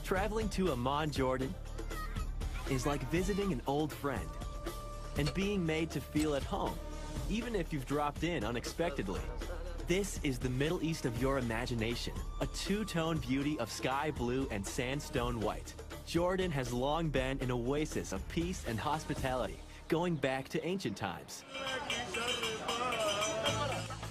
Traveling to Amman, Jordan is like visiting an old friend and being made to feel at home, even if you've dropped in unexpectedly. This is the Middle East of your imagination, a two-tone beauty of sky blue and sandstone white. Jordan has long been an oasis of peace and hospitality, going back to ancient times.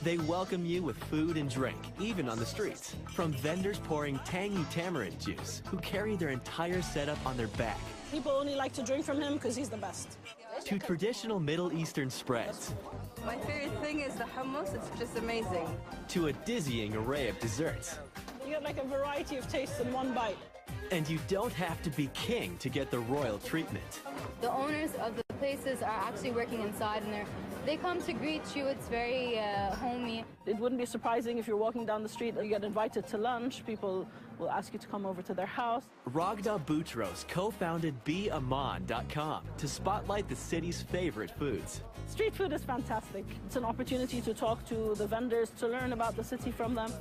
They welcome you with food and drink, even on the streets. From vendors pouring tangy tamarind juice, who carry their entire setup on their back. People only like to drink from him because he's the best. To traditional Middle Eastern spreads. My favorite thing is the hummus. It's just amazing. To a dizzying array of desserts. You get like a variety of tastes in one bite. And you don't have to be king to get the royal treatment. The owners of the places are actually working inside, and they come to greet you. It's very homey. It wouldn't be surprising if you're walking down the street and you get invited to lunch. People will ask you to come over to their house. Ragda Boutros co-founded beaman.com to spotlight the city's favorite foods. Street food is fantastic. It's an opportunity to talk to the vendors, to learn about the city from them.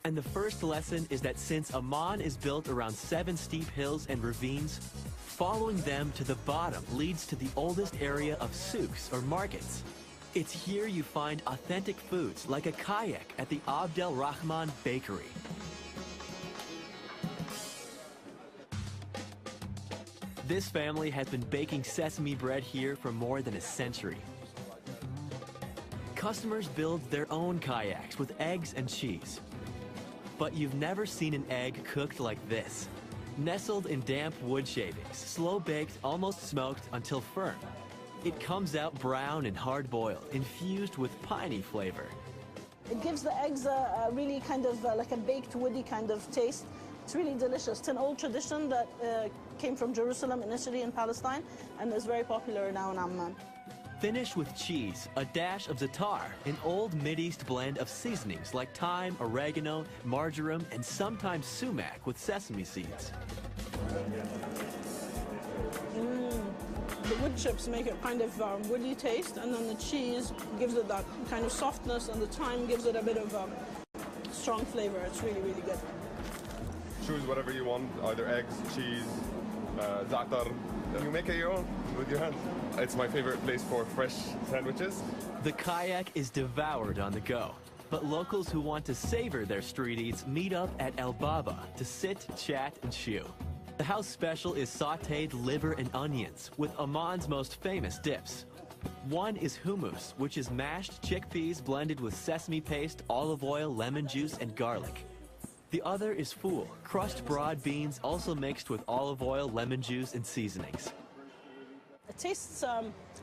And the first lesson is that since Amman is built around 7 steep hills and ravines, following them to the bottom leads to the oldest area of souks or markets. It's here you find authentic foods like a kayak at the Abd el Rahman Bakery. This family has been baking sesame bread here for more than a century. Customers build their own kayaks with eggs and cheese. But you've never seen an egg cooked like this. Nestled in damp wood shavings, slow-baked, almost smoked until firm. It comes out brown and hard-boiled, infused with piney flavor. It gives the eggs a really kind of like a baked woody kind of taste. It's really delicious. It's an old tradition that came from Jerusalem initially in Palestine and is very popular now in Amman. Finish with cheese, a dash of za'atar, an old Mideast blend of seasonings like thyme, oregano, marjoram, and sometimes sumac with sesame seeds. The wood chips make it kind of woody taste, and then the cheese gives it that kind of softness, and the thyme gives it a bit of strong flavor. It's really, really good. Choose whatever you want, either eggs, cheese, za'atar. You make it your own with your hands. It's my favorite place for fresh sandwiches. The kayak is devoured on the go, but locals who want to savor their street eats meet up at El Baba to sit, chat, and chew. The house special is sautéed liver and onions with Amman's most famous dips. One is hummus, which is mashed chickpeas blended with sesame paste, olive oil, lemon juice, and garlic. The other is fool, crushed broad beans also mixed with olive oil, lemon juice, and seasonings. It tastes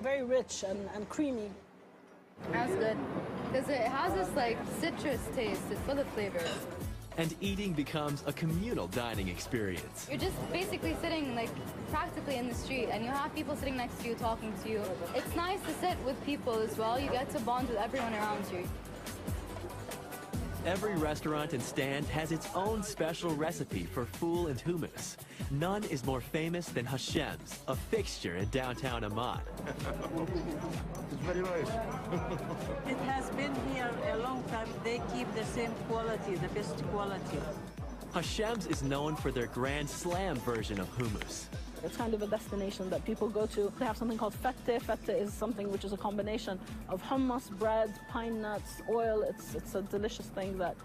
very rich and creamy. That's good, because it has this like citrus taste. It's full of flavors. And eating becomes a communal dining experience. You're just basically sitting like practically in the street, and you have people sitting next to you talking to you. It's nice to sit with people as well. You get to bond with everyone around you. Every restaurant and stand has its own special recipe for fool and hummus. None is more famous than Hashem's, a fixture in downtown Amman. It's very nice. It has been here a long time. They keep the same quality, the best quality. Hashem's is known for their Grand Slam version of hummus. It's kind of a destination that people go to. They have something called fette. Fette is something which is a combination of hummus, bread, pine nuts, oil. It's a delicious thing that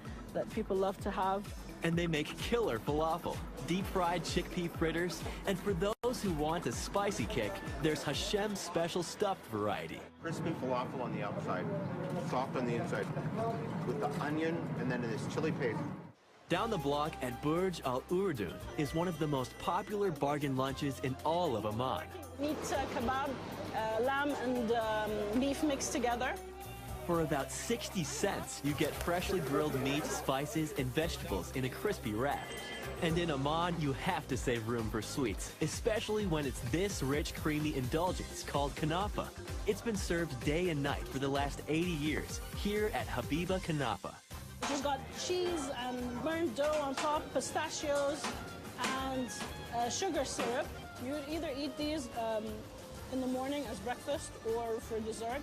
people love to have. And they make killer falafel, deep-fried chickpea fritters, and for those who want a spicy kick, there's Hashem's special stuffed variety. Crispy falafel on the outside, soft on the inside, with the onion and then this chili paste. Down the block at Burj Al Urdun is one of the most popular bargain lunches in all of Amman. Meat kebab, lamb and beef mixed together. For about 60 cents, you get freshly grilled meat, spices, and vegetables in a crispy wrap. And in Amman, you have to save room for sweets, especially when it's this rich, creamy indulgence called kanafa. It's been served day and night for the last 80 years here at Habiba Kanafa. It's got cheese and burnt dough on top, pistachios, and sugar syrup. You either eat these in the morning as breakfast or for dessert.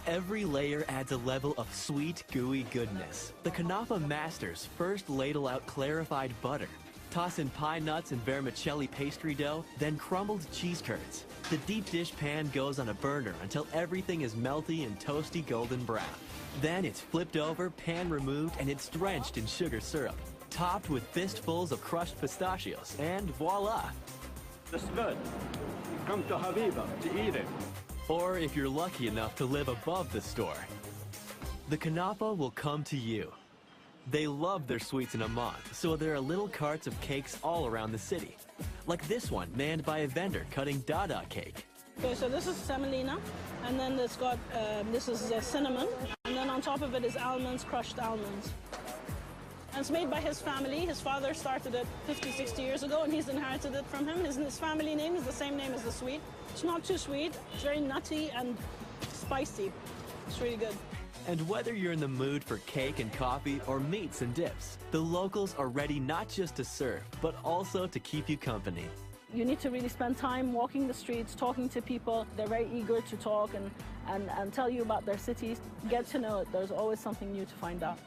Every layer adds a level of sweet, gooey goodness. The kanafa masters first ladle out clarified butter, Toss in pine nuts and vermicelli pastry dough, then crumbled cheese curds. The deep dish pan goes on a burner until everything is melty and toasty golden brown. Then it's flipped over, pan removed, and it's drenched in sugar syrup. Topped with fistfuls of crushed pistachios, and voila! It's good. Come to Habiba to eat it. Or if you're lucky enough to live above the store, the Kanapa will come to you. They love their sweets in Amman, so there are little carts of cakes all around the city. Like this one, manned by a vendor cutting Dada cake. Okay, so this is semolina, and then it's got, this is cinnamon, and then on top of it is almonds, crushed almonds. And it's made by his family. His father started it 50, 60 years ago, and he's inherited it from him. His family name is the same name as the sweet. It's not too sweet. It's very nutty and spicy. It's really good. And whether you're in the mood for cake and coffee or meats and dips, the locals are ready not just to serve, but also to keep you company. You need to really spend time walking the streets, talking to people. They're very eager to talk and tell you about their cities. Get to know it. There's always something new to find out.